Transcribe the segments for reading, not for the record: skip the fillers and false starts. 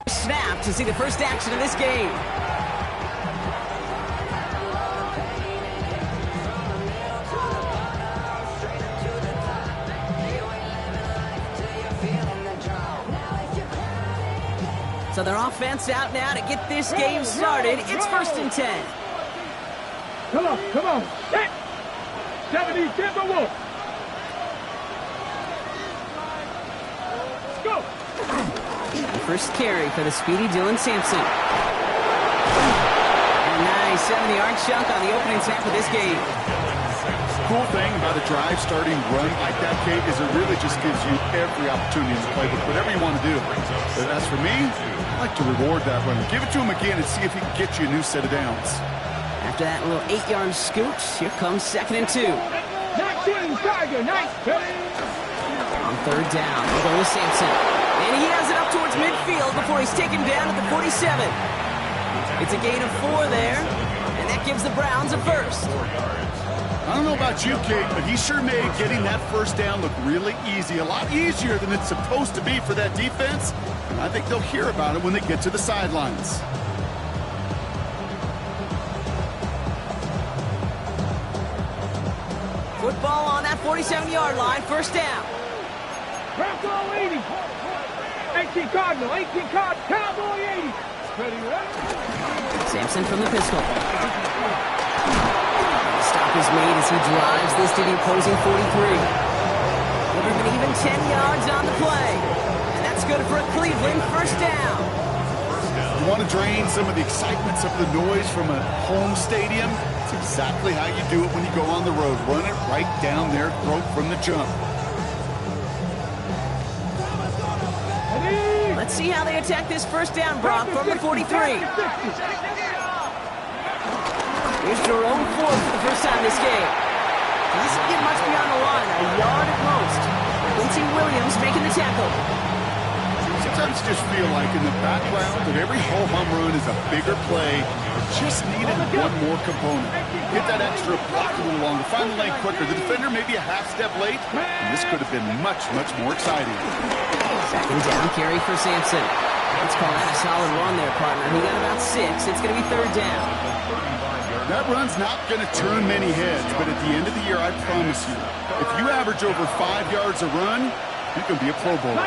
Snap to see the first action of this game. So their offense out now to get this game started. It's 1st and 10. Come on. Set. 70, Denver Wolf. Let's go. First carry for the speedy Dylan Sampson. A nice 70-yard chunk on the opening snap of this game. Cool thing about a drive starting run like that, Kate, is it really just gives you every opportunity in the playbook, whatever you want to do. But as for me, I like to reward that run. Give it to him again and see if he can get you a new set of downs. After that little 8-yard scoot, here comes 2nd and 2. 19, Tiger, 19. On 3rd down, we'll go with Sampson. And he has it up towards midfield before he's taken down at the 47. It's a gain of 4 there, and that gives the Browns a first. I don't know about you, Kate, but he sure made getting that first down look really easy. A lot easier than it's supposed to be for that defense. And I think they'll hear about it when they get to the sidelines. Football on that 47-yard line, 1st down. Bronco 80. 18 Cardinal, Cowboy 80. Ready, right? Sampson from the pistol. Stop is made as he drives this to the opposing 43. Over an even 10 yards on the play. And that's good for a Cleveland 1st down. You want to drain some of the excitement, some of the noise from a home stadium? It's exactly how you do it when you go on the road. Run it right down their throat from the jump. Let's see how they attack this 1st down, Brock, from the 43. Here's Jerome Ford for the first time this game. He doesn't get much beyond the line, a yard at most. Quincy Williams making the tackle. Sometimes you just feel like in the background that every ho-hum run is a bigger play. It just needed one more component. Get that extra block a little longer, find the lane quicker. The defender maybe a half step late, and this could have been much, much more exciting. 2nd down carry for Sampson. Let's call that a solid run there, partner. He got about 6. It's going to be 3rd down. That run's not going to turn many heads, but at the end of the year, I promise you, if you average over 5 yards a run, you can be a Pro Bowler.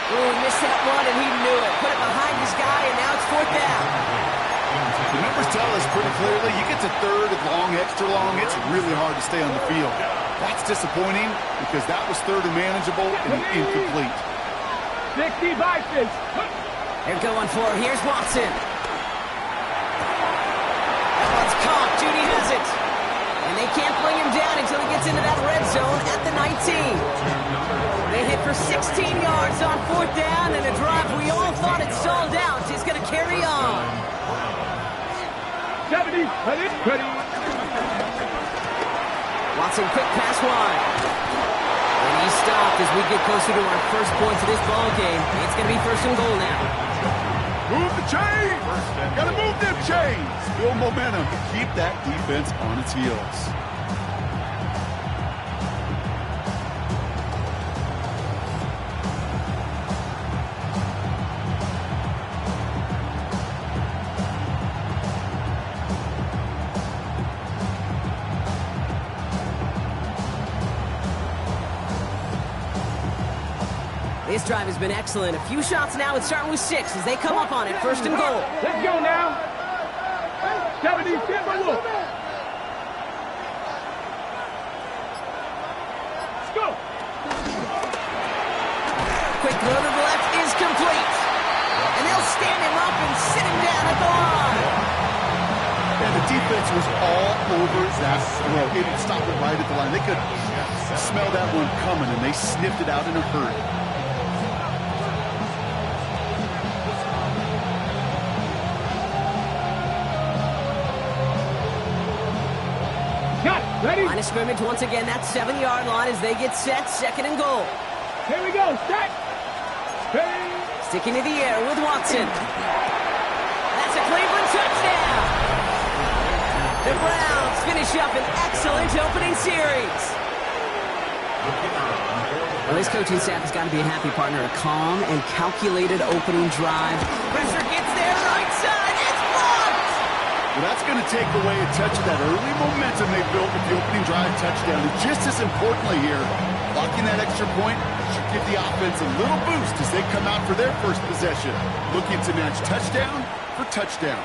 Ooh, he missed that one, and he knew it. Put it behind his guy, and now it's 4th down. The numbers tell us pretty clearly, you get to 3rd and long, extra long, it's really hard to stay on the field. That's disappointing because that was 3rd and manageable and incomplete. 60 Vikings. They're going for it. Here's Watson. That one's caught. Judy has it. And they can't bring him down until he gets into that red zone at the 19. They hit for 16 yards on 4th down, and a drive we all thought it stalled out is going to carry on. 70, ready. Watson, quick pass wide. And he's stopped as we get closer to our first points of this ball game. It's going to be 1st and goal now. Move the chains! Gotta move them chains! Build momentum. Keep that defense on its heels. This drive has been excellent. A few shots now. It's starting with 6 as they come up on it. 1st and goal. Let's go now. 70, Denver Wolf. Let's go. Quick throw to the left is complete. And they'll stand him up and sit him down at the line. And the defense was all over that throw. They didn't stop it right at the line. They could smell that one coming, and they sniffed it out in a hurry. Ready? Line of scrimmage once again. That 7-yard line as they get set. 2nd and goal. Here we go. Set. Ready. Sticking to the air with Watson. That's a Cleveland touchdown. The Browns finish up an excellent opening series. Well, this coaching staff has got to be a happy partner. A calm and calculated opening drive. Pressure gets there, right side, it's blocked! Well, that's going to take away a touch of that early momentum they built with the opening drive touchdown. And just as importantly here, blocking that extra point should give the offense a little boost as they come out for their first possession. Looking to match touchdown for touchdown.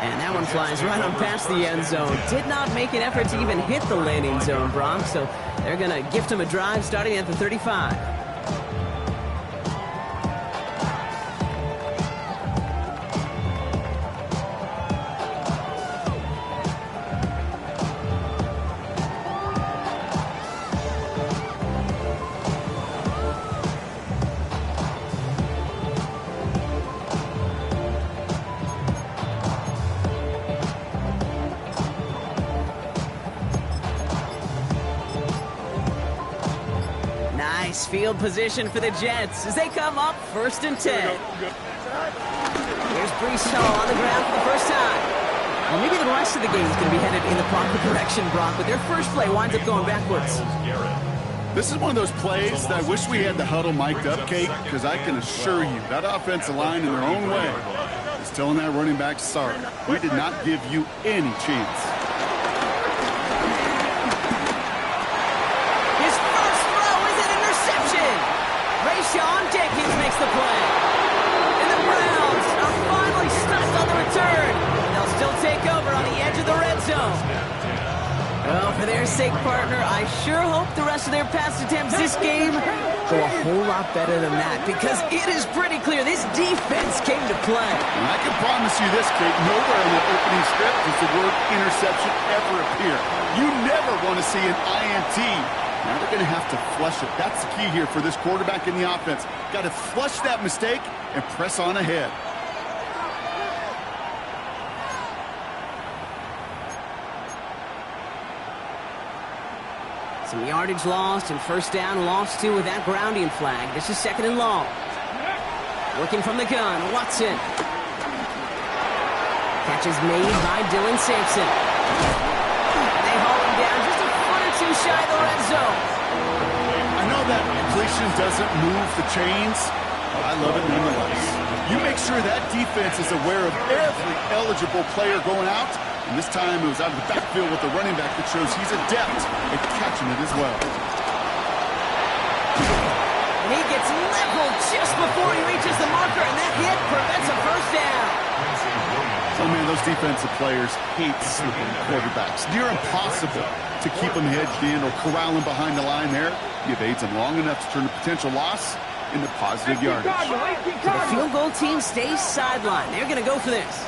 And that one flies right on past the end zone. Did not make an effort to even hit the landing zone, Brock. So they're going to gift him a drive starting at the 35. Nice field position for the Jets as they come up 1st and 10. Here's Brees Hall on the ground for the first time. Well, maybe the rest of the game is going to be headed in the proper direction, Brock, but their first play winds up going backwards. This is one of those plays that I wish we had the huddle mic'd up, Kate, because I can assure you that offensive line in their own way is telling that running back, sorry, we did not give you any chance. Sean Jenkins makes the play. And the Browns are finally stopped on the return. They'll still take over on the edge of the red zone. Well, for their sake, partner, I sure hope the rest of their pass attempts this game go a whole lot better than that, because it is pretty clear this defense came to play. And I can promise you this, Kate, nowhere in the opening script does the word interception ever appear. You never want to see an INT. Now they're going to have to flush it. That's the key here for this quarterback in the offense. Got to flush that mistake and press on ahead. Some yardage lost and first down lost too with that grounding flag. This is 2nd and long. Working from the gun, Watson. Catch is made by Dylan Sampson. They haul him down just a foot or two shy of the red zone. I know that completion doesn't move the chains, but I love it nonetheless. You make sure that defense is aware of every eligible player going out, and this time it was out of the backfield with the running back that shows he's adept at catching it as well. And he gets leveled just before he reaches the marker, and that hit prevents a first down. Oh, man, those defensive players hate slipping quarterbacks. Near impossible to keep them hedged in or corral them behind the line there. Give aids them long enough to turn a potential loss into positive yardage. So the field goal team stays sidelined. They're going to go for this.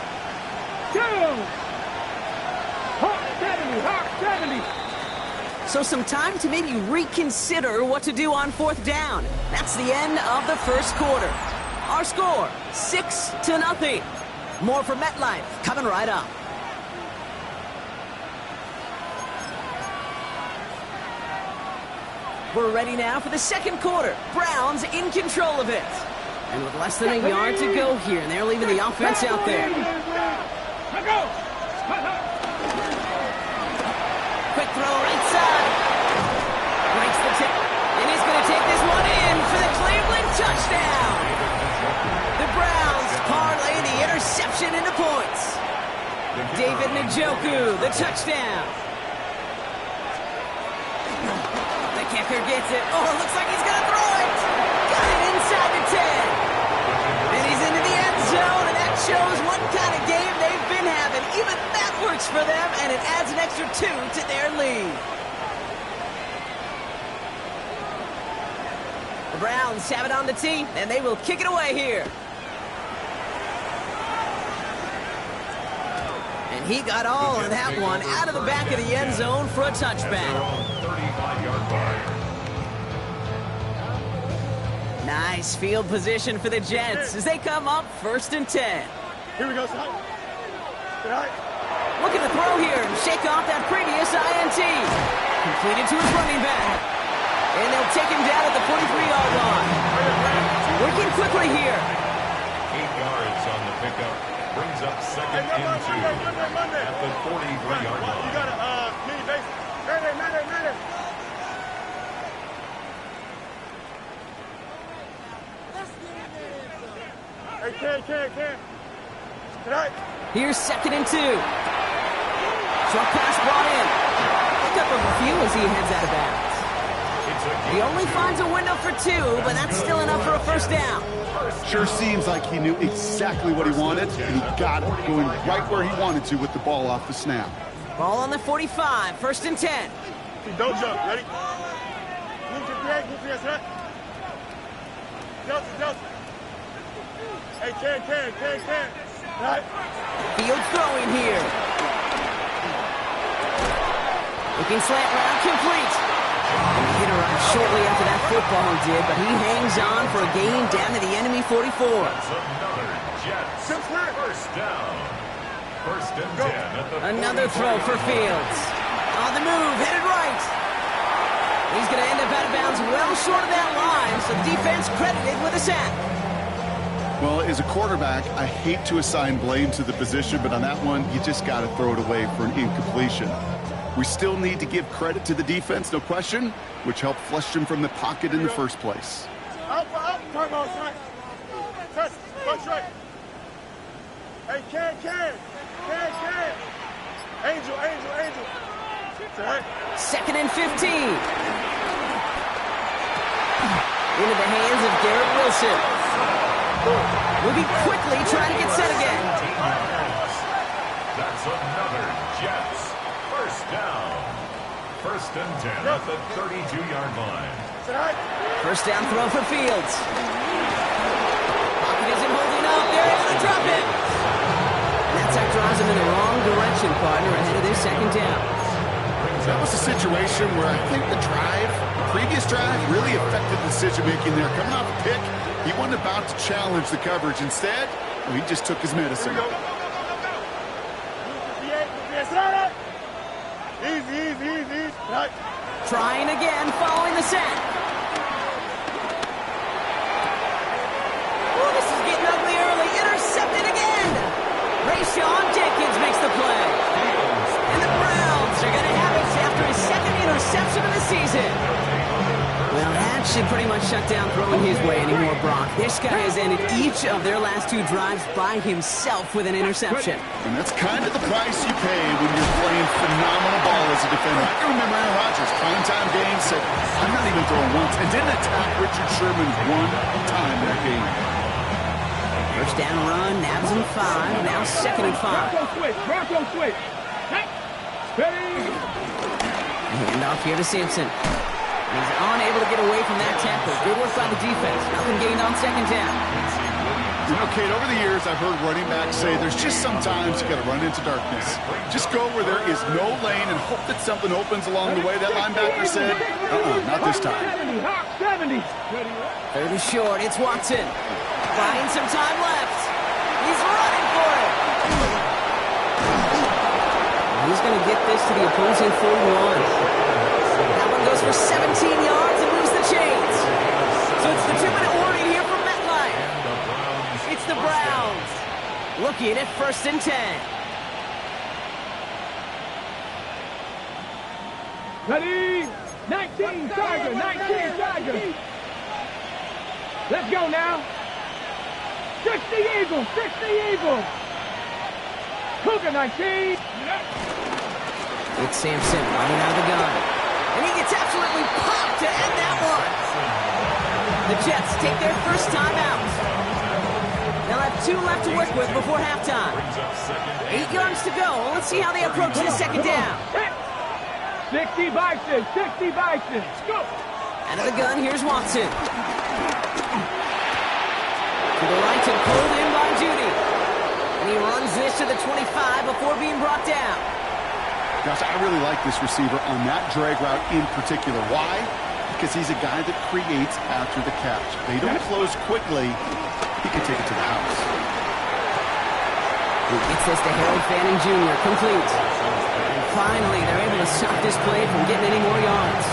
So some time to maybe reconsider what to do on 4th down. That's the end of the first quarter. Our score, 6-0. More for MetLife coming right up. We're ready now for the second quarter. Browns in control of it. And with less than a yard to go here, and they're leaving the offense out there. Quick throw right side. Breaks the tip. And he's going to take this one in for the Cleveland touchdown. The Browns parlay the interception into points. David Njoku, the touchdown. The kicker gets it. Oh, it looks like he's going to throw it. Got it inside the 10. And he's into the end zone, and that shows what kind of game they've been having. Even that works for them, and it adds an extra 2 to their lead. The Browns have it on the tee, and they will kick it away here. And he got all of that one out of the back of the end zone for a touchback. Nice field position for the Jets as they come up 1st and 10. Here we go, son. Looking to throw here and shake off that previous INT. Completed to his running back. And they'll take him down at the 43-yard line. Working quickly here. 8 yards on the pickup. Brings up 2nd and 2 at the 43-yard line. You got a mini base. Madden. Hey, Here's 2nd and 2. Short pass brought in. Pick up a few as he heads out of bounds. He only finds a window for 2, but that's still enough for a first down. Sure seems like he knew exactly what he wanted, and he got it, going right where he wanted to with the ball off the snap. Ball on the 45, 1st and 10. don't jump. Ready? Move your leg, Delta. Hey, can. Right. Fields throwing here. Looking slant route, complete. And he arrived shortly after that football did, but he hangs on for a gain down to the enemy 44. That's another Jets. First down. 1st and 10 at the Another throw for Fields. On the move, headed right. He's going to end up out of bounds well short of that line, so the defense credited with a sack. Well, as a quarterback, I hate to assign blame to the position, but on that one, you just got to throw it away for an incompletion. We still need to give credit to the defense, no question, which helped flush him from the pocket in the first place. Up, turn on, right. Press, punch right. Hey, can. Angel. Right. 2nd and 15. Into the hands of Garrett Wilson. Moving quickly, trying to get set again. That's another Jets. First down. 1st and 10 at the 32-yard line. First down throw for Fields. Pocket isn't holding up. They're able to drop it. And that sack drives him in the wrong direction, partner, ahead of their 2nd down. That was a situation where I think the previous drive, really affected the decision-making there. Coming off a pick, he wasn't about to challenge the coverage. Instead, he just took his medicine. Easy. Right. Trying again, following the sack. Oh, this is getting ugly early. Intercepted again. Rayshawn Jenkins makes the play. And the Browns are going to have it after his 2nd interception of the season. Well, that should pretty much shut down throwing his way anymore, Brock. This guy has ended each of their last 2 drives by himself with an interception. And that's kind of the price you pay when you're playing phenomenal ball as a defender. I can remember Aaron Rodgers, primetime game, said, I'm not even throwing once, and didn't attack Richard Sherman one time that game. First down run, nabs him 5, now 2nd and 5. Bronco switch. Ready. Hand off here to Simpson. He's unable to get away from that tackle. Good work by the defense. Nothing gained on 2nd down. You know, Kate, over the years, I've heard running backs say there's just sometimes you got to run into darkness. Just go where there is no lane and hope that something opens along the way. That linebacker said, not this time. 70. 3rd is short. It's Watson. Buying some time left. He's running for it. He's going to get this to the opposing 41. That one goes for 17 yards and moves the chains. So it's the 2-minute warning here from MetLife. It's the Browns looking at 1st and 10. Ready? 19 Tiger. Let's go now. 60 Eagles. Cougar 19. It's Sampson running out of the gun. And he gets absolutely popped to end that one. The Jets take their first time out. They'll have 2 left to work with before halftime. 8 yards to go. Let's see how they approach this 2nd down. 60 Bison. Go. Out of the gun, here's Watson. To the right and pulled in by Judy. And he runs this to the 25 before being brought down. Gosh, I really like this receiver on that drag route in particular. Why? Because he's a guy that creates after the catch. They don't close quickly. He can take it to the house. He gets this to Harold Fanning Jr. Complete. And finally, they're able to stop this play from getting any more yards.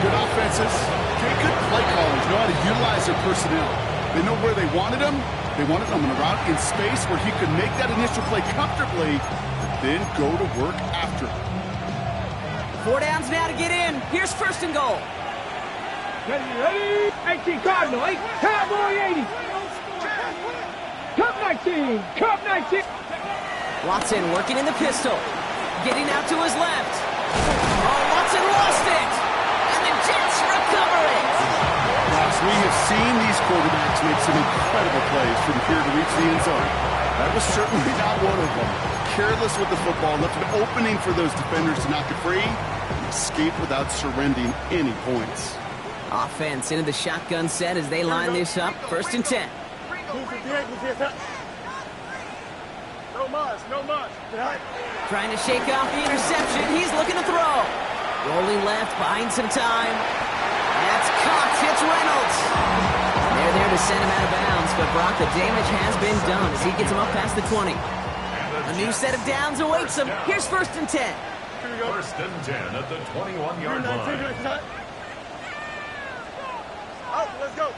Good offenses. Good play callers know how to utilize their personnel. They know where they wanted him. They wanted him in a route in space where he could make that initial play comfortably, then go to work after. 4 downs now to get in. Here's 1st and goal. Ready? 18 Cardinal, 8 Cowboy 80. 19. Cup 19. Watson working in the pistol. Getting out to his left. Oh, Watson lost it. And the Jets recover it. Ross, we have seen these quarterbacks make some incredible plays from here to reach the end zone. That was certainly not one of them. Careless with the football, left an opening for those defenders to knock it free and escape without surrendering any points. Offense into the shotgun set as they line this up. 1st and 10. No mas, no mas. Trying to shake off the interception. He's looking to throw. Rolling left, buying some time. That's caught. It's Reynolds. They're there to send him out of bounds, but Brock, the damage has been done as he gets him up past the 20. A new set of downs awaits him. Here's 1st and 10. 1st and 10 at the 21-yard line. Out, let's go.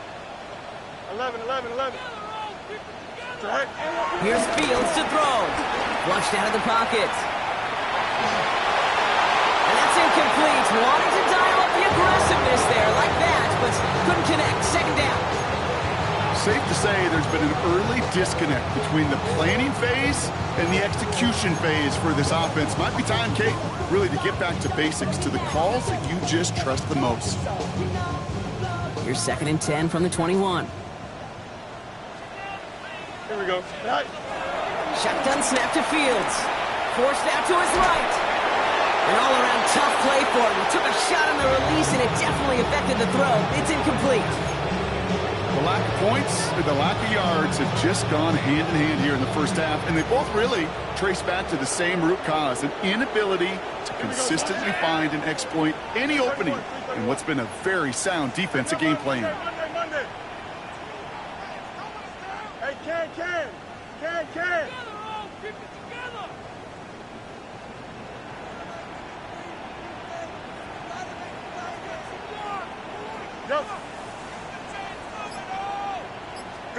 11. Here's Fields to throw. Flushed out of the pocket. And that's incomplete. Wanted to dial up the aggressiveness there like that, but couldn't connect. 2nd down. Safe to say there's been an early disconnect between the planning phase and the execution phase for this offense. Might be time, Kate, really to get back to basics, to the calls that you just trust the most. Here's 2nd and 10 from the 21. Here we go. Right. Shotgun snap to Fields. Forced out to his right. An all-around tough play for him. He took a shot on the release, and it definitely affected the throw. It's incomplete. The lack of points and the lack of yards have just gone hand in hand here in the 1st half, and they both really trace back to the same root cause, an inability to consistently find and exploit any opening in what's been a very sound defensive game plan. Monday. Hey, Can. Go.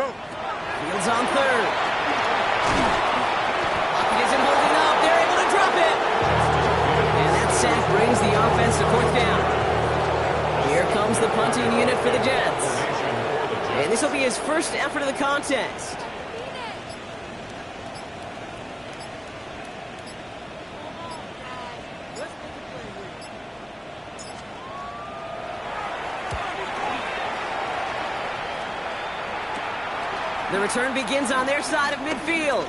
Fields on 3rd. Pocket isn't holding up. They're able to drop it. And that sack brings the offense to 4th down. Here comes the punting unit for the Jets. And this will be his first effort of the contest. The return begins on their side of midfield.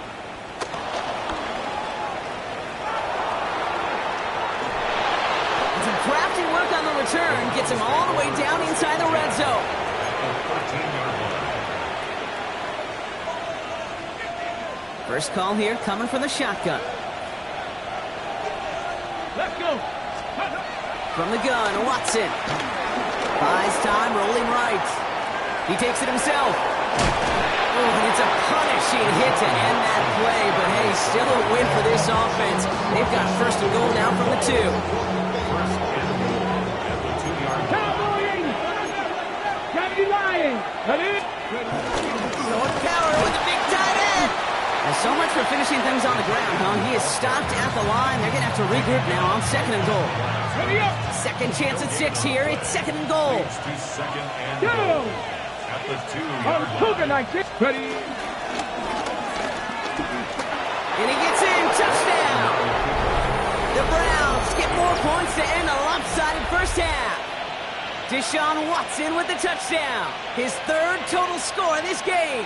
Some crafty work on the return gets him all the way down inside the red zone. First call here coming from the shotgun. Let's go. From the gun, Watson. Buys time, rolling right. He takes it himself. Oh, and it's a punishing hit to end that play, but hey, still a win for this offense. They've got 1st and goal now from the 2. North Power with a big tight end. And so much for finishing things on the ground, huh? He is stopped at the line. They're going to have to regroup now on 2nd and goal. Second chance at 6 here. It's 2nd and goal. Go. At the 2-yard line. Ready. And he gets in. Touchdown. The Browns get more points to end a lopsided 1st half. Deshaun Watson with the touchdown. His 3rd total score in this game.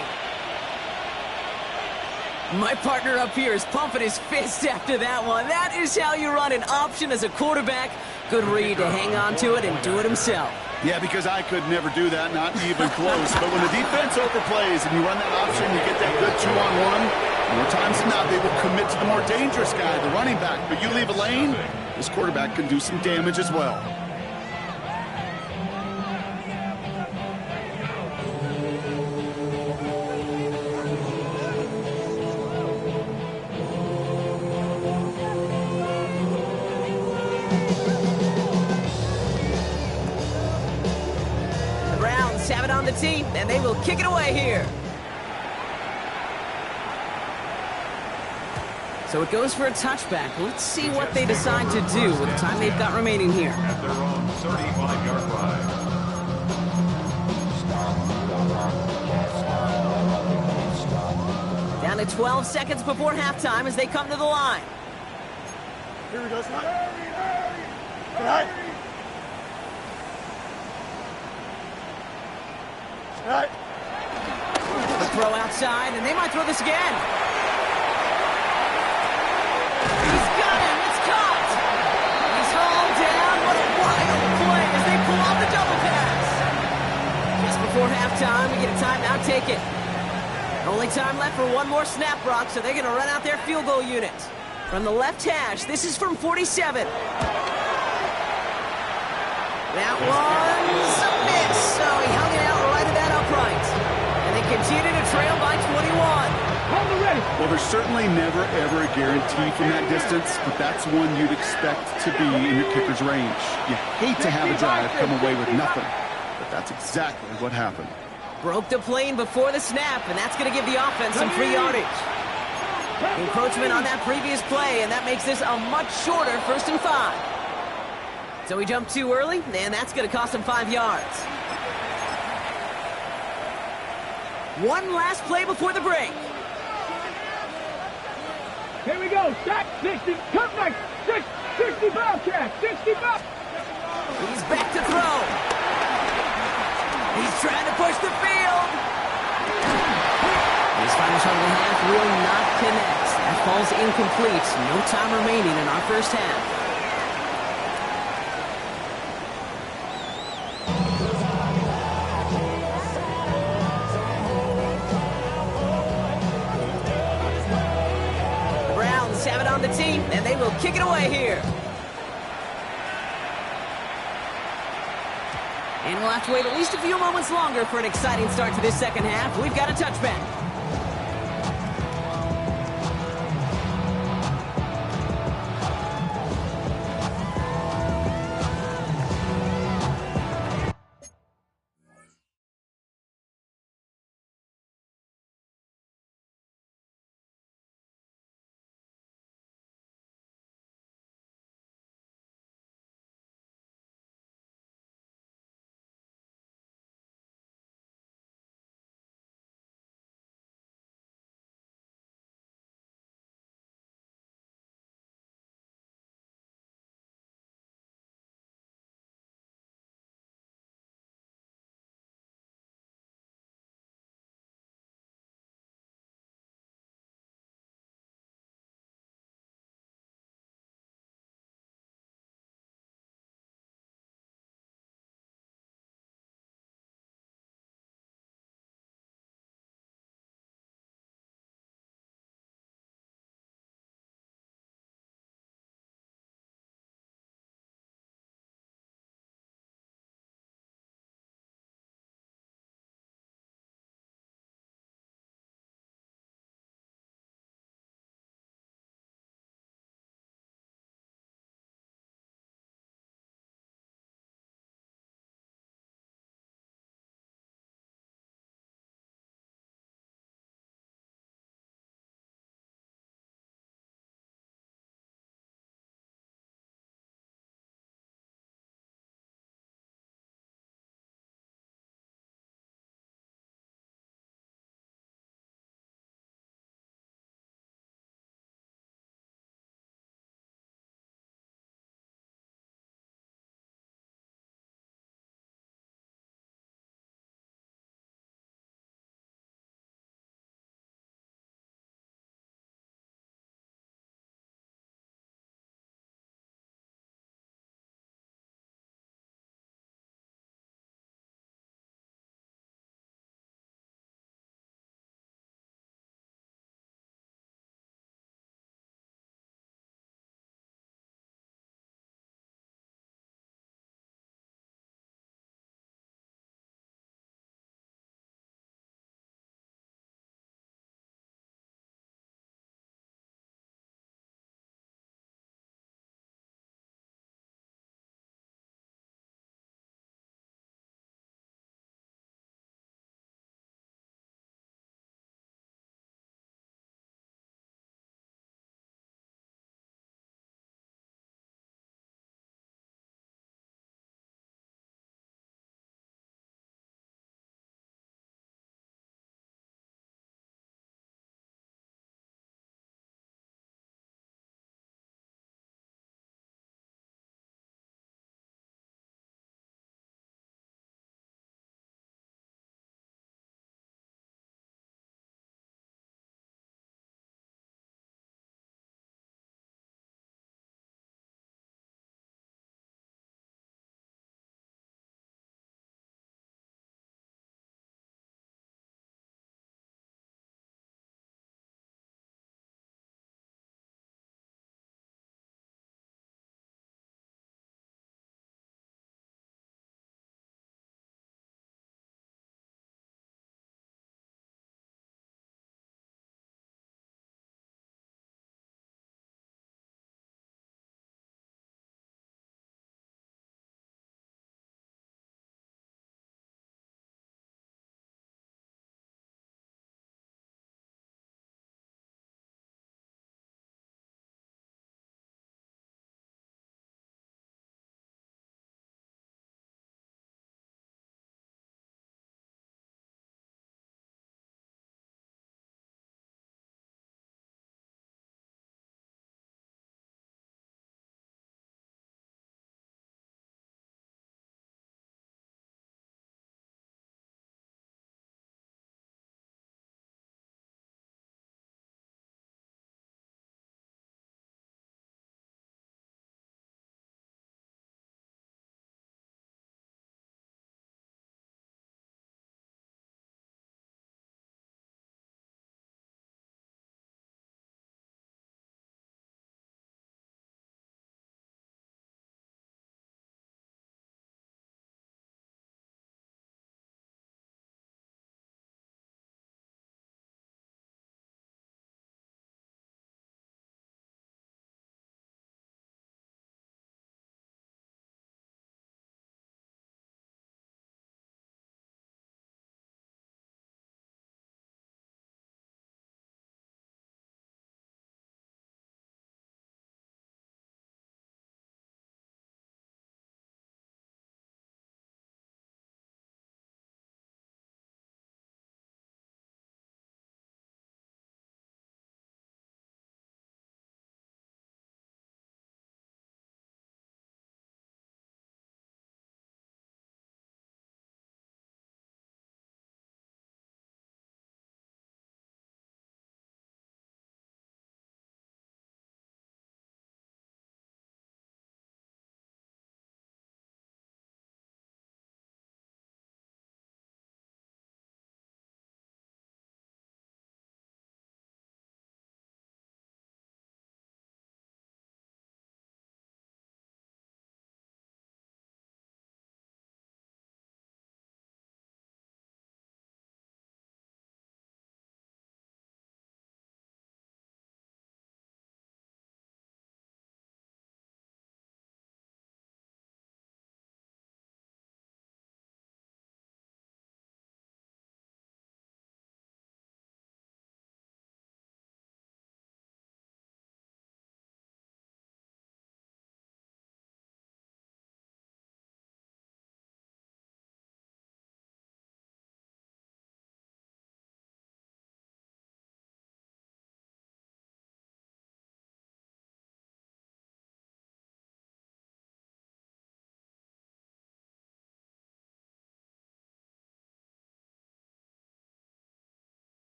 My partner up here is pumping his fist after that one. That is how you run an option as a quarterback. Good read to hang on to it and do it himself. Yeah, because I could never do that, not even close. But when the defense overplays and you run that option, you get that good 2-on-1. More times than not, they will commit to the more dangerous guy, the running back. But you leave a lane, this quarterback can do some damage as well. Have it on the team, and they will kick it away here. So it goes for a touchback. Let's see what they decide to do with the time they've got remaining here. At their own 35-yard line. Down to 12 seconds before halftime as they come to the line. Here we go, Scott. All right. All right. The throw outside, and they might throw this again. He's got him. It's caught. He's hauled down. What a wild play as they pull off the double pass. Just before halftime, we get a timeout taken. Only time left for one more snap, Brock, so they're going to run out their field goal unit. From the left hash, this is from 47. That one's a miss, so he hung it out right at that upright. And they continue to trail by 21. Well, there's certainly never, ever a guarantee from that distance, but that's one you'd expect to be in your kicker's range. You hate to have a drive come away with nothing, but that's exactly what happened. Broke the plane before the snap, and that's going to give the offense some free yardage. Encroachment on that previous play, and that makes this a much shorter 1st and 5. So he jumped too early, and that's going to cost him 5 yards. One last play before the break. Here we go. Stack 60. Come back. 60 Bobcat. 60 Bob. He's back to throw. He's trying to push the field. His final shot of the half will not connect. That falls incomplete. No time remaining in our first half. The Browns have it on the tee, and they will kick it away here. And we'll have to wait at least a few moments longer for an exciting start to this second half. We've got a touchback.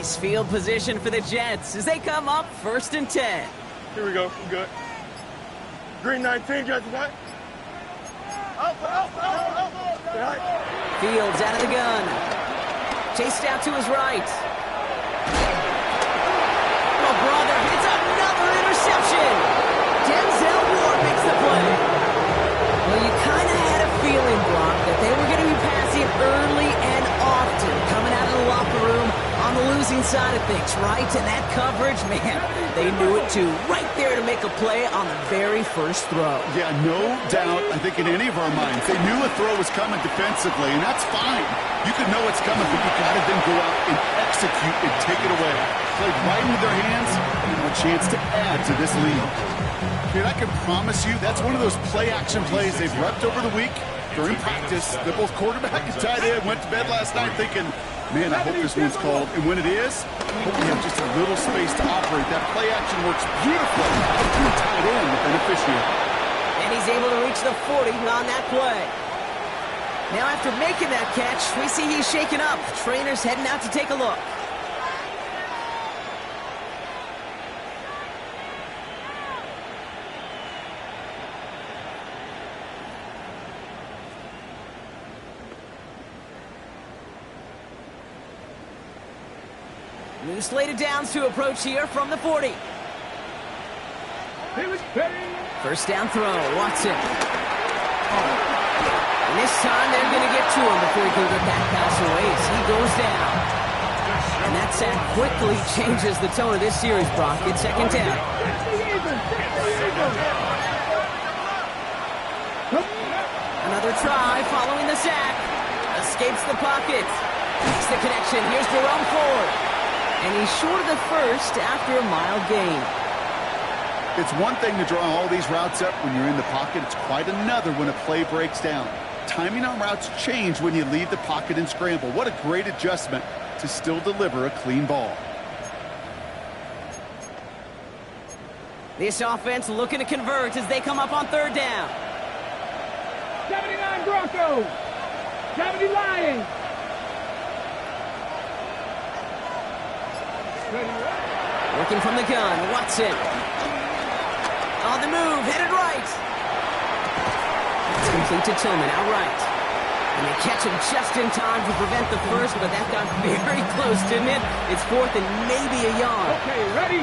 Nice field position for the Jets as they come up 1st and 10. Here we go. We're good. Green 19, Jets, what? Fields out of the gun. Chased out to his right. Oh, brother, it's another interception. Denzel Ward makes the play. Well, you kind of had a feeling, Brock, that they were going to be passing early and often, coming out of the locker room on the losing side of things, right? And that coverage, man, they knew it too. Right there to make a play on the very first throw. Yeah, no doubt, I think in any of our minds, they knew a throw was coming defensively, and that's fine. You can know it's coming, but you got to then go out and execute and take it away. Played right into their hands, and a chance to add to this lead. Dude, I can promise you that's one of those play-action plays they've repped over the week during practice. They're both quarterback and tight end went to bed last night thinking, man, I hope this one's called. And when it is, I hope we have just a little space to operate. That play action works beautifully between tight end and beneficiary. And he's able to reach the 40 on that play. Now after making that catch, we see he's shaken up. Trainer's heading out to take a look. New slate of downs to approach here from the 40. First down throw, Watson. And this time they're going to get to him before he can get that pass away as he goes down. And that sack quickly changes the tone of this series, Brock. It's 2nd down. Another try following the sack. Escapes the pocket. Makes the connection. Here's Jerome Ford. And he's short of the first after a mild gain. It's one thing to draw all these routes up when you're in the pocket. It's quite another when a play breaks down. Timing on routes change when you leave the pocket and scramble. What a great adjustment to still deliver a clean ball. This offense looking to convert as they come up on 3rd down. 79 Broncos. 70 Lions. Working from the gun, Watson. On the move, headed right. It's complete to Tillman, outright. And they catch him just in time to prevent the first, but that got very close, didn't it? It's 4th and maybe a yard. Okay, ready?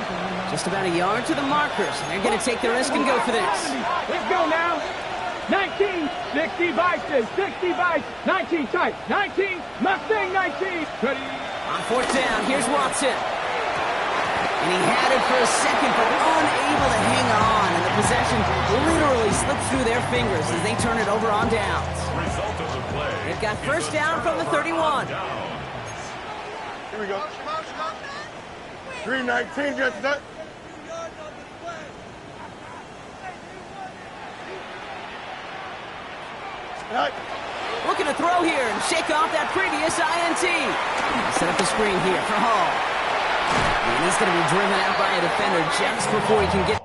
Just about a yard to the markers, and they're going to take the risk and go for this. Let's go now. 19, 60 vices, 60 vices, 19 tight, 19, Mustang 19. Ready? On 4th down, here's Watson. And he had it for a second, but unable to hang on. And the possession literally slipped through their fingers as they turn it over on downs. Result of the play. They've got first down from the 31. Here we go. Green 19, Jets, what? Looking to throw here and shake off that previous INT. Set up the screen here for Hall. And he's going to be driven out by a defender just before he can get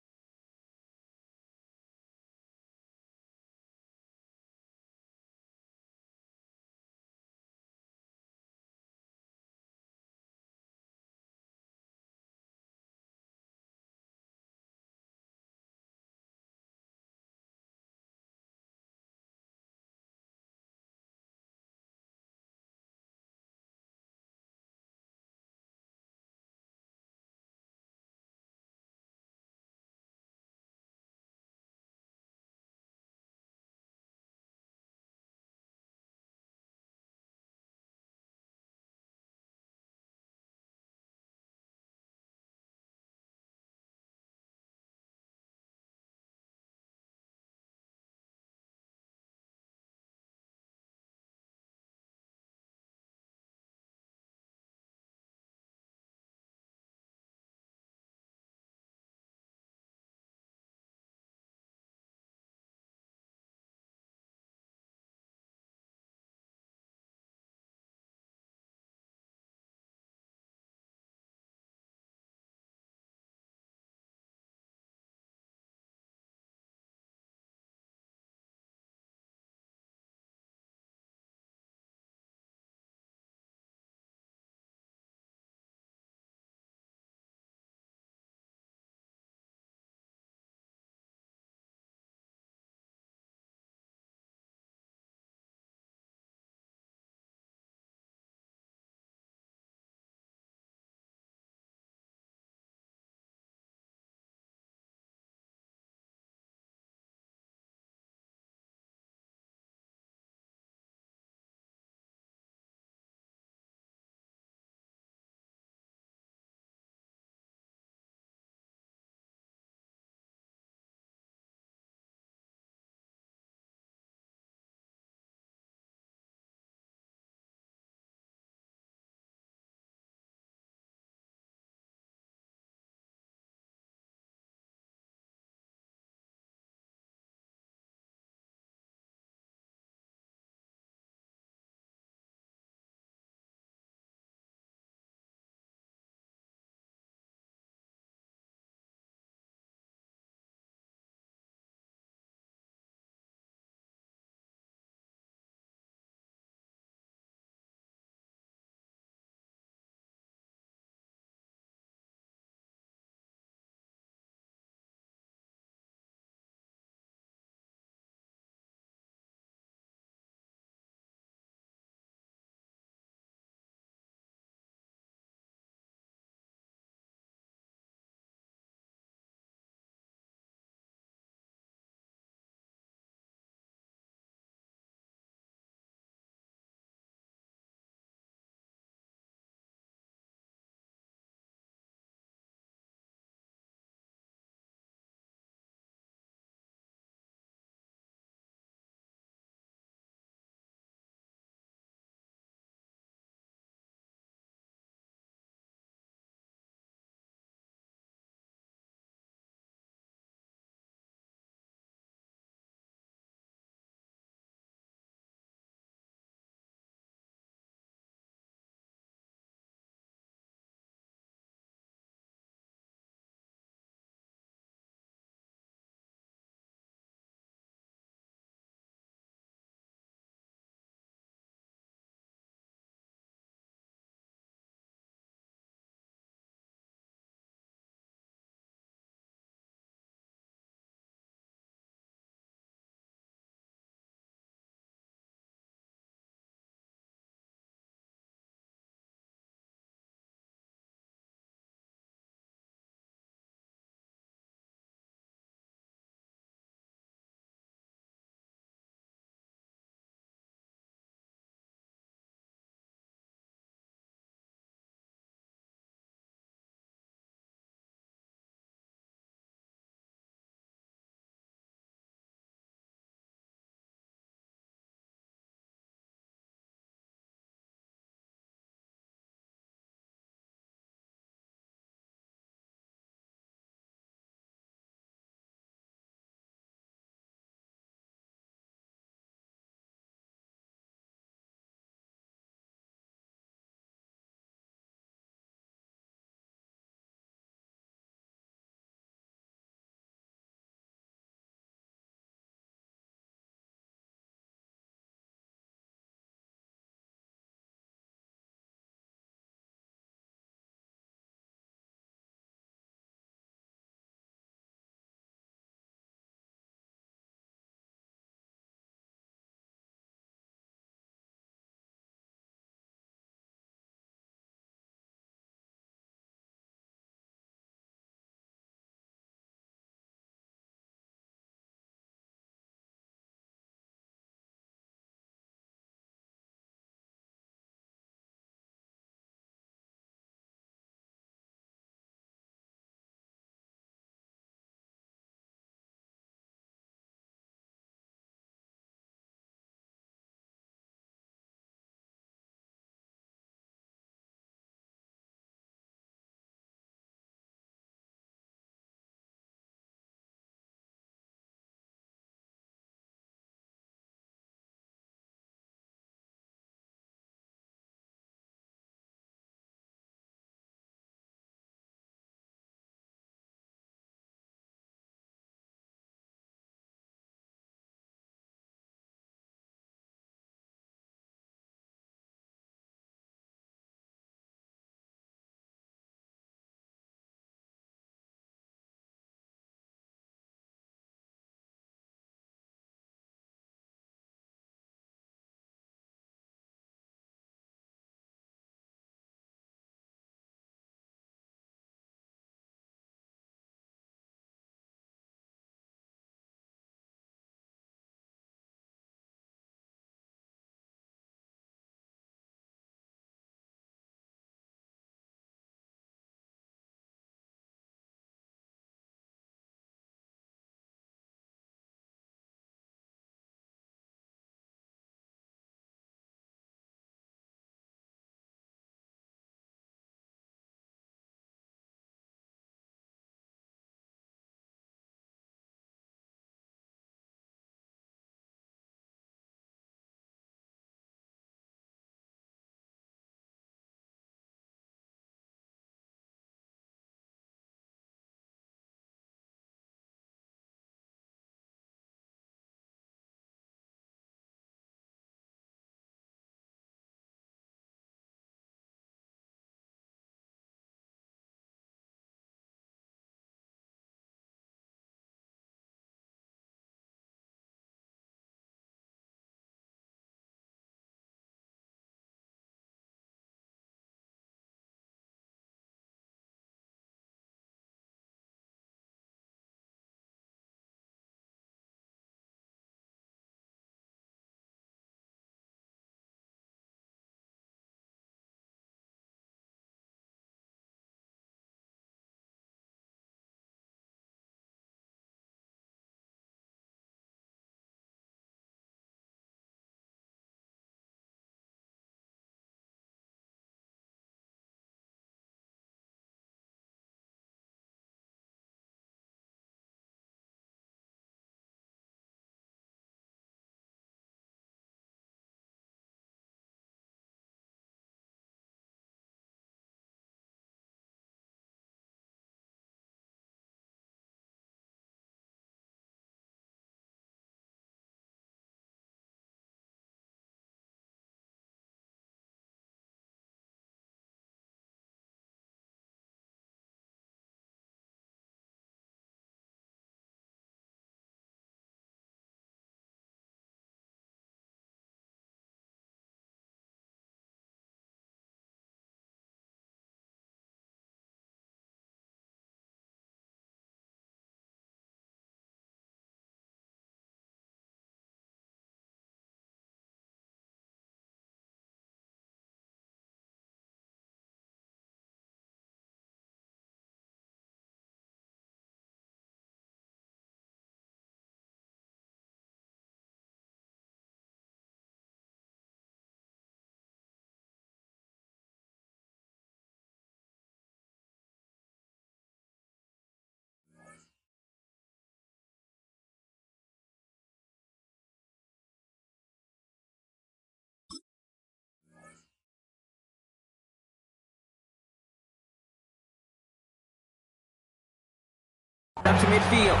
Up to midfield.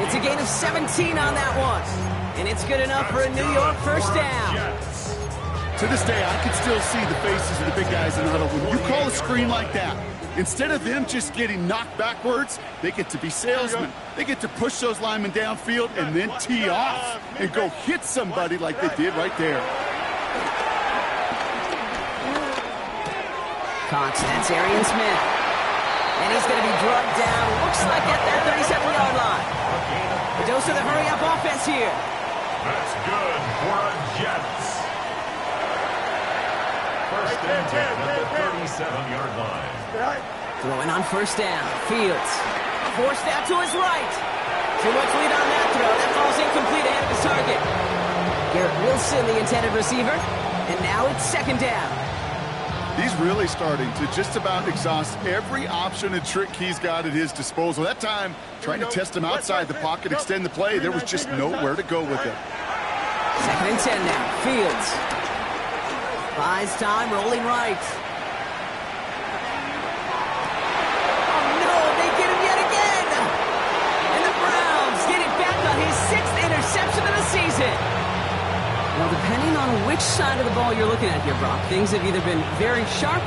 It's a gain of 17 on that one. And it's good enough for a New York first down. To this day, I can still see the faces of the big guys in the huddle. When you call a screen like that, instead of them just getting knocked backwards, they get to be salesmen. They get to push those linemen downfield and then tee off and go hit somebody like they did right there. Cox, that's Arian Smith. And he's going to be drugged down, looks like at that 37-yard line. A dose of the hurry-up offense here. That's good for a Jets. First and 10 at the 37-yard line. Throwing on first down. Fields. Forced out to his right. Too much lead on that throw. That ball's incomplete ahead of his target. Garrett Wilson, the intended receiver. And now it's second down. He's really starting to just about exhaust every option and trick he's got at his disposal. That time, trying to test him outside the pocket, extend the play, there was just nowhere to go with it. Second and 10 now. Fields. Buys time, rolling right. Oh, no, they get him yet again. And the Browns get it back on his 6th interception of the season. Well, depending on which side of the ball you're looking at here, Brock, things have either been very sharp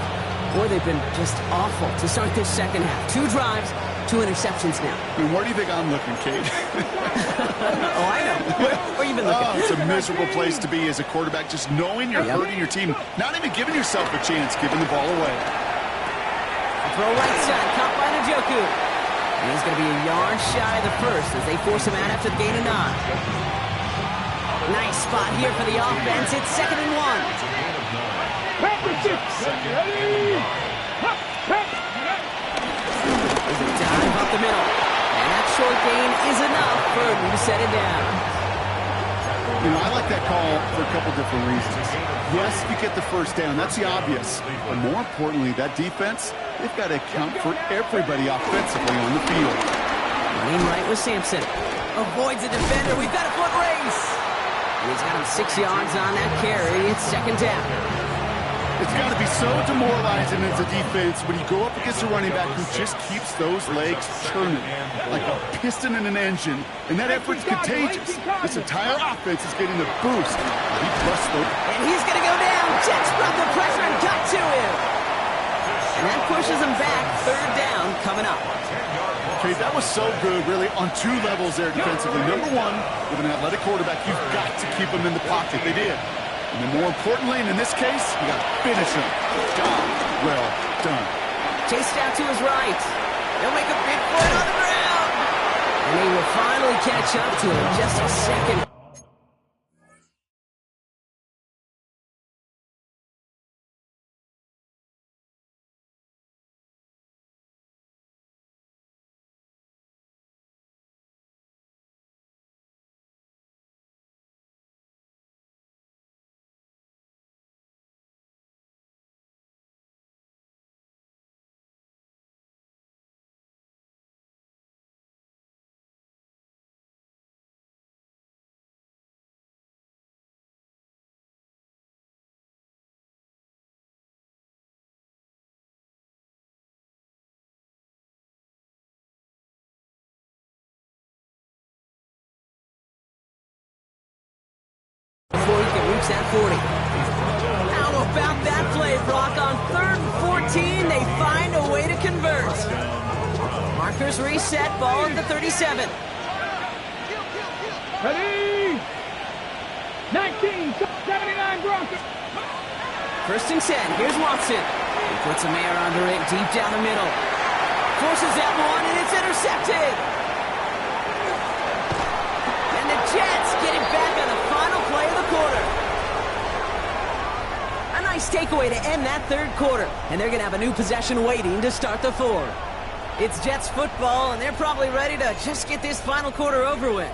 or they've been just awful to start this second half. 2 drives, 2 interceptions now. I mean, where do you think I'm looking, Kate? Oh, I know. Where you been looking? Oh, it's a miserable place to be as a quarterback, just knowing you're hurting your team, not even giving yourself a chance, giving the ball away. Throw right side, caught by Njoku. And he's going to be a yard shy of the first as they force him out after the gain of 9. Nice spot here for the offense. It's second and 1. Ready? There's a dive up the middle. And that short gain is enough for him to set it down. You know, I like that call for a couple different reasons. Yes, you get the first down. That's the obvious. But more importantly, that defense, they've got to account for everybody offensively on the field. Running right with Sampson. Avoids the defender. We've got a foot race. He's got him 6 yards on that carry. It's second down. It's got to be so demoralizing as a defense when you go up against a running back who just keeps those legs churning like a piston in an engine. And that effort's contagious. This entire offense is getting a boost. And he's going to go down. Jets brought the pressure and got to him. And that pushes him back. Third down coming up. Okay, that was so good, really, on 2 levels there defensively. Number 1, with an athletic quarterback, you've got to keep him in the pocket. They did. And then more importantly, and in this case, you got to finish him. Job well done. Chased out to his right. They'll make a big play on the ground. And they will finally catch up to him in just a second. Before he can reach that 40. How about that play, Brock? On 3rd and 14, they find a way to convert. Markers reset, ball at the 37. Ready? 1979 Broncos. First and 10. Here's Watson. He puts a man under it deep down the middle. Forces that one, and it's intercepted. And the Jets get it back on the final play of the quarter. A nice takeaway to end that 3rd quarter. And they're going to have a new possession waiting to start the 4th. It's Jets football, and they're probably ready to just get this final quarter over with.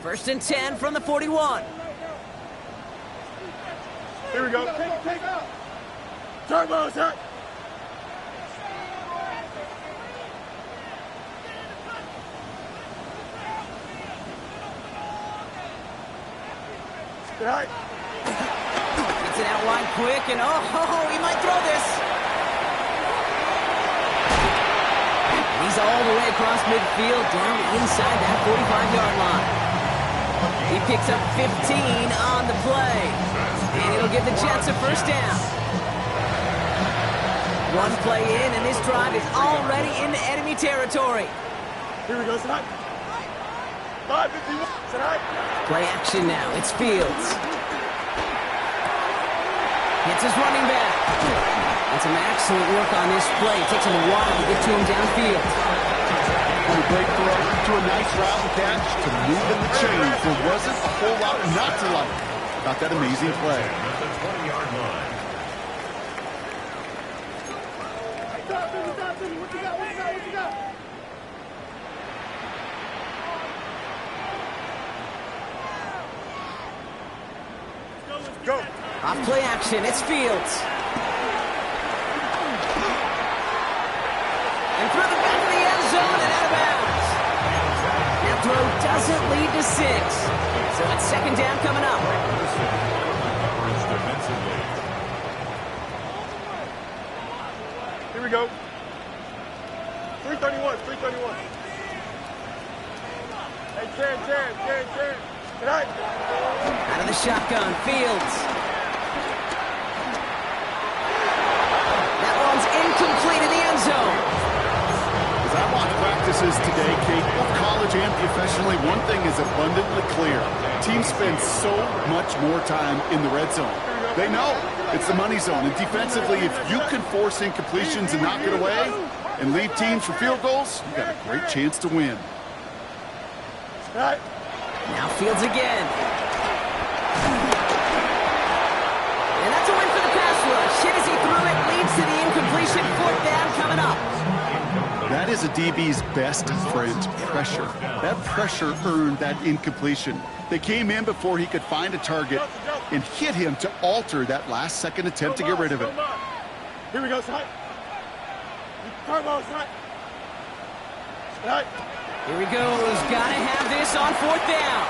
First and 10 from the 41. Here we go. Take out. Turbo, sir. Tonight. Gets it out wide quick, and he might throw this. He's all the way across midfield, down inside that 45-yard line. He picks up 15 on the play, and it'll give the Jets a first down. One play in, and this drive is already into enemy territory. Here we go, tonight. 5:51 tonight. Play action now. It's Fields. Hits his running back. And some excellent work on this play. It takes him a while to get to him downfield. And a great throw to a nice route and catch to move in the chains. There wasn't a whole lot not to like about that amazing play. At the 20-yard line. What you got? What you got? What you got? Go. Off play action, it's Fields. And through the back of the end zone and out of bounds. That throw doesn't lead to 6. So it's second down coming up. Here we go. 331, 331. Hey, Ken. Tonight. Out of the shotgun, Fields. That one's incomplete in the end zone. As I watch practices today, Kate, both college and professionally, one thing is abundantly clear. Teams spend so much more time in the red zone. They know it's the money zone. And defensively, if you can force incompletions and knock it away and leave teams for field goals, you've got a great chance to win. Tonight. Now Fields again. And that's a win for the pass rush. Hit as he threw it, leads to the incompletion. Fourth down coming up. That is a DB's best friend, pressure. That pressure earned that incompletion. They came in before he could find a target and hit him to alter that last-second attempt to get rid of it. Here we go, tonight. Turbo, tonight. Tonight. Here he goes. Gotta have this on fourth down.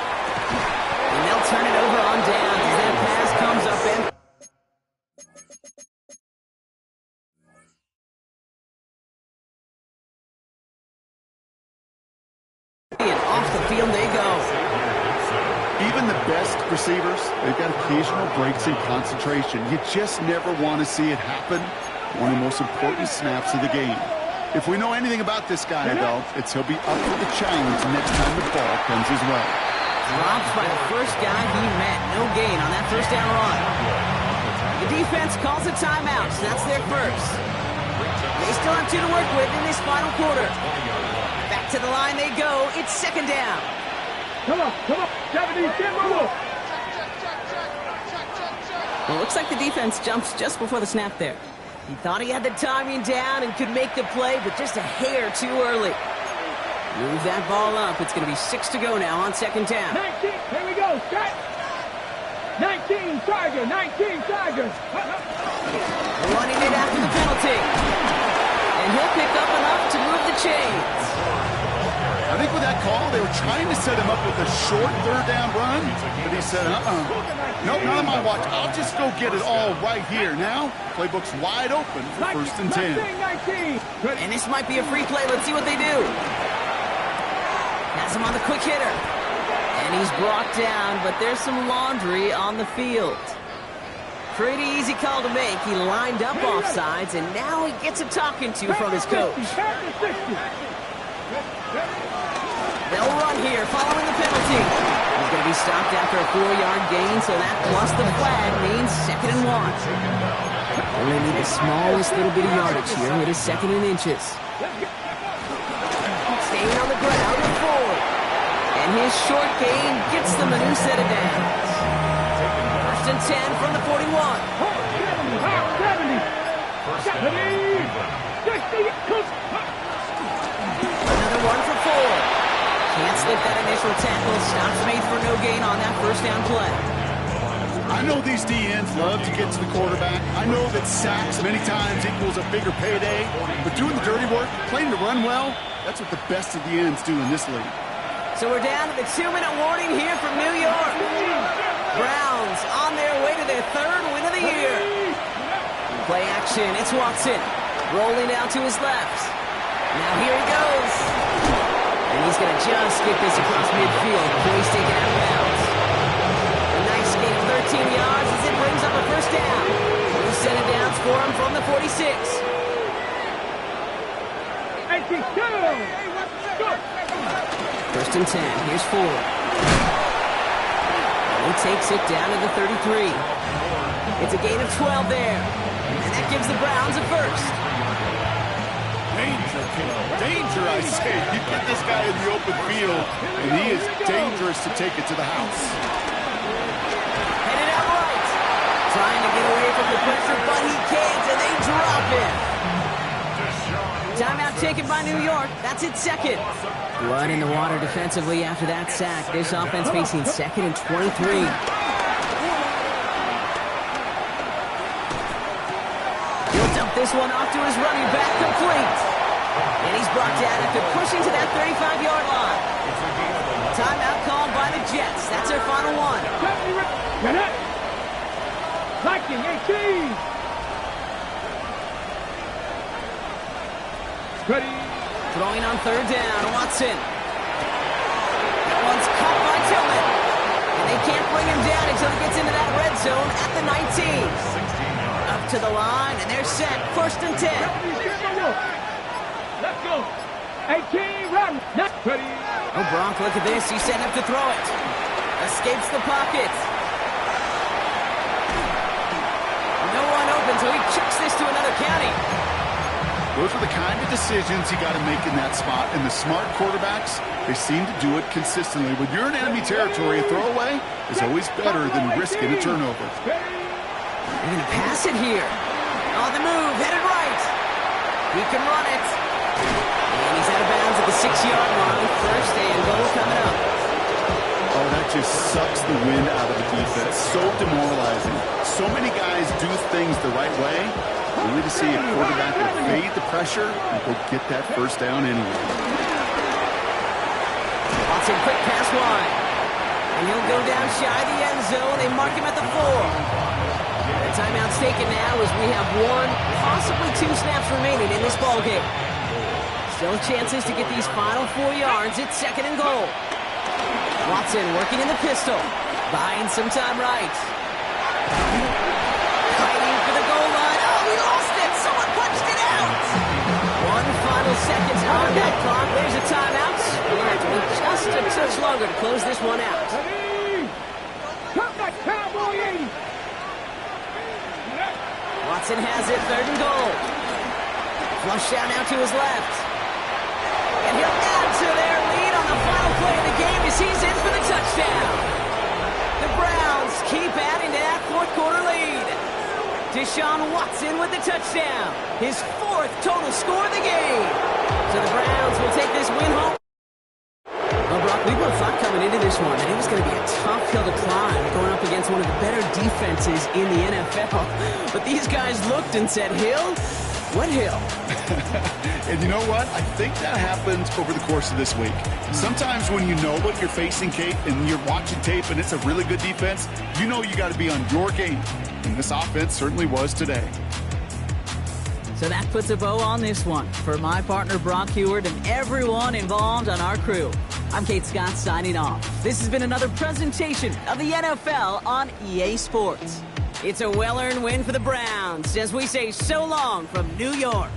And they'll turn it over on down as that pass comes up in. And off the field they go. Even the best receivers, they've got occasional breaks in concentration. You just never want to see it happen. One of the most important snaps of the game. If we know anything about this guy, though, it's he'll be up for the challenge next time the ball comes his way. Dropped by the first guy he met. No gain on that first down run. The defense calls a timeout, so that's their first. They still have 2 to work with in this final quarter. Back to the line they go. It's second down. Come on. 70, get move. Well, it looks like the defense jumps just before the snap there. He thought he had the timing down and could make the play, but just a hair too early. Move that ball up. It's going to be 6 to go now on second down. 19, here we go, strike. 19, Tiger, 19, Tiger. Running it after the penalty. And he'll pick up enough to move the chains. I think with that call, they were trying to set him up with a short third-down run, but he said, nope, not on my watch. I'll just go get it all right here. Now, playbook's wide open for first and 10. And this might be a free play. Let's see what they do. Has him on the quick hitter. And he's brought down, but there's some laundry on the field. Pretty easy call to make. He lined up offsides, and now he gets a talking to from his coach. They'll run here following the penalty. He's going to be stopped after a 4-yard gain, so that plus the flag means 2nd and 1. Only need the smallest little bit of yardage here. It is 2nd and inches. Staying on the ground and forward. And his short gain gets them a new set of downs. First and 10 from the 41. 70. Another one for 4. Can't slip that initial tackle. Stops made for no gain on that first down play. I know these DNs love to get to the quarterback. I know that sacks many times equals a bigger payday. But doing the dirty work, playing to run well, that's what the best of the ends do in this league. So we're down to the 2-minute warning here from New York. Browns Play action. It's Watson. Rolling down to his left. Now here he goes. And he's going to just get this across midfield before he's taken out of bounds. A nice gain of 13 yards as it brings up a first down. New set of downs for him from the 46. 18, go! First and 10. Here's Ford. He takes it down to the 33. It's a gain of 12 there. And that gives the Browns a first. Danger, kid. Danger, I say. You get this guy in the open field, and he is dangerous to take it to the house. Headed out right. Trying to get away from the pressure, but he can't, and they drop him. Timeout taken by New York. That's its second. Blood in the water defensively after that sack. This offense facing second and 23. He'll dump this one off to his running back, complete. And he's brought down after pushing to that 35-yard line. Timeout called by the Jets. That's their final one. 19, 18. Ready. Throwing on third down, Watson. That one's caught by Tillman. And they can't bring him down until he gets into that red zone at the 19. Up to the line, and they're set. First and 10. Let's go. 18, run. Ready. Oh, Bronk, look at this. He's setting up to throw it. Escapes the pocket. No one open, so he kicks this to another county. Those are the kind of decisions you got to make in that spot. And the smart quarterbacks, they seem to do it consistently. When you're in enemy territory, a throwaway is always better than risking a turnover. They're going to pass it here. On the move, headed right. He can run it. And he's out of bounds at the 6-yard line. First and goal coming up. Oh, that just sucks the wind out of the defense. So demoralizing. So many guys do things the right way. We need to see a quarterback that fade the pressure and go get that first down anyway. Watson, quick pass wide. And he'll go down shy of the end zone. They mark him at the 4. The timeout's taken now as we have 1, possibly 2 snaps remaining in this ballgame. Still chances to get these final 4 yards. It's second and goal. Watson working in the pistol. Buying some time right. Fighting for the goal line. Oh, he lost it. Someone punched it out. 1 final seconds on that clock. There's a timeout. We're going to have to wait just a touch longer to close this one out. Ready. Come back, Cowboy 80. Watson has it, third and goal. Flush out now to his left. And he'll add to their lead on the final play of the game as he's in for the touchdown. The Browns keep adding to that fourth-quarter lead. Deshaun Watson with the touchdown. His 4th total score of the game. So the Browns will take this win home. Well, Brock, we both thought coming into this one that it was going to be a tough hill to climb going up against one of the better defenses in the NFL. But these guys looked and said, Hill? What hill? And you know what? I think that happens over the course of this week. Sometimes when you know what you're facing, Kate, and you're watching tape and it's a really good defense, you know you got to be on your game. And this offense certainly was today. So that puts a bow on this one. For my partner, Brock Heward, and everyone involved on our crew, I'm Kate Scott signing off. This has been another presentation of the NFL on EA Sports. It's a well-earned win for the Browns as we say so long from New York.